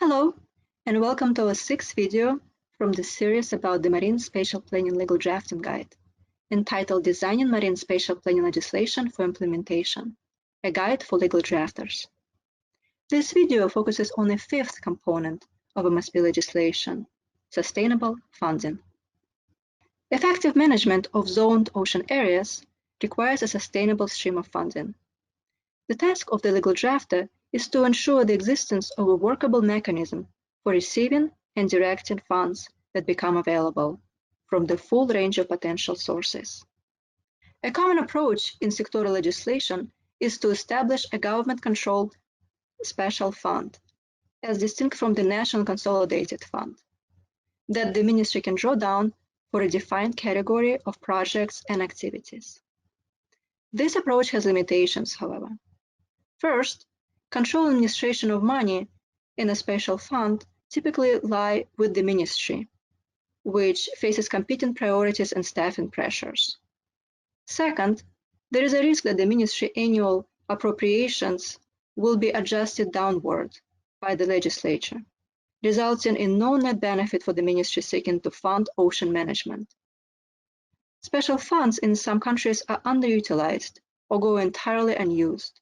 Hello, and welcome to our sixth video from the series about the Marine Spatial Planning Legal Drafting Guide, entitled Designing Marine Spatial Planning Legislation for Implementation, a guide for legal drafters. This video focuses on a fifth component of MSP legislation, sustainable funding. Effective management of zoned ocean areas requires a sustainable stream of funding. The task of the legal drafter is to ensure the existence of a workable mechanism for receiving and directing funds that become available from the full range of potential sources. A common approach in sectoral legislation is to establish a government-controlled special fund, as distinct from the national consolidated fund, that the ministry can draw down for a defined category of projects and activities. This approach has limitations, however. First, control and administration of money in a special fund typically lie with the ministry, which faces competing priorities and staffing pressures. Second, there is a risk that the ministry annual appropriations will be adjusted downward by the legislature, resulting in no net benefit for the ministry seeking to fund ocean management. Special funds in some countries are underutilized or go entirely unused,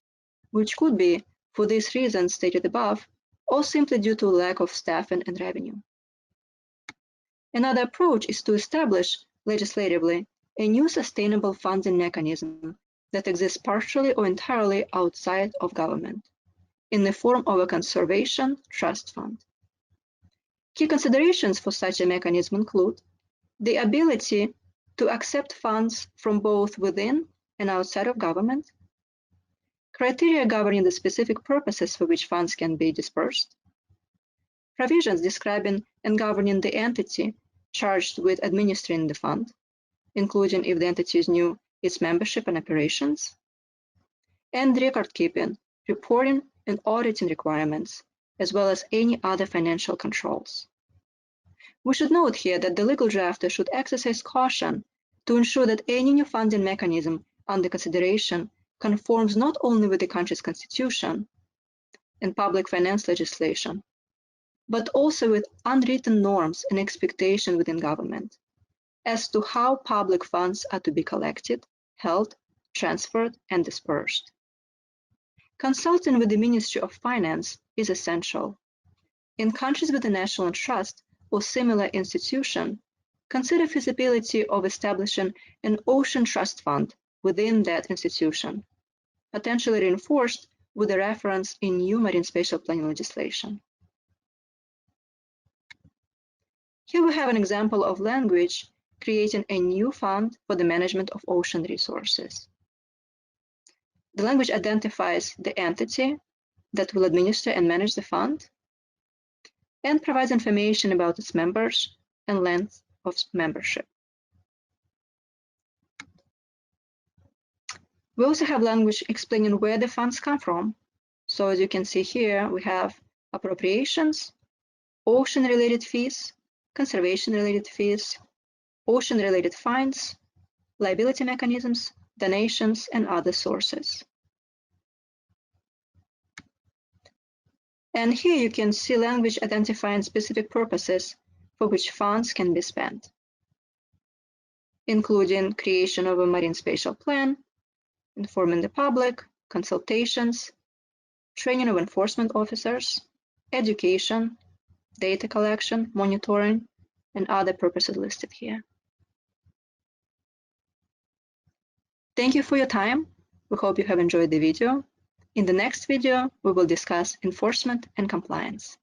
which could be, for these reasons stated above, or simply due to lack of staffing and revenue. Another approach is to establish, legislatively, a new sustainable funding mechanism that exists partially or entirely outside of government, in the form of a conservation trust fund. Key considerations for such a mechanism include the ability to accept funds from both within and outside of government, criteria governing the specific purposes for which funds can be dispersed, provisions describing and governing the entity charged with administering the fund, including if the entity is new, its membership and operations, and record-keeping, reporting, and auditing requirements, as well as any other financial controls. We should note here that the legal drafter should exercise caution to ensure that any new funding mechanism under consideration conforms not only with the country's constitution and public finance legislation, but also with unwritten norms and expectations within government as to how public funds are to be collected, held, transferred, and dispersed. Consulting with the Ministry of Finance is essential. In countries with a national trust or similar institution, consider feasibility of establishing an ocean trust fund within that institution, potentially reinforced with a reference in new marine spatial planning legislation. Here we have an example of language creating a new fund for the management of ocean resources. The language identifies the entity that will administer and manage the fund and provides information about its members and length of membership. We also have language explaining where the funds come from. So as you can see here, we have appropriations, ocean-related fees, conservation-related fees, ocean-related fines, liability mechanisms, donations, and other sources. And here you can see language identifying specific purposes for which funds can be spent, including creation of a marine spatial plan, informing the public, consultations, training of enforcement officers, education, data collection, monitoring, and other purposes listed here. Thank you for your time. We hope you have enjoyed the video. In the next video, we will discuss enforcement and compliance.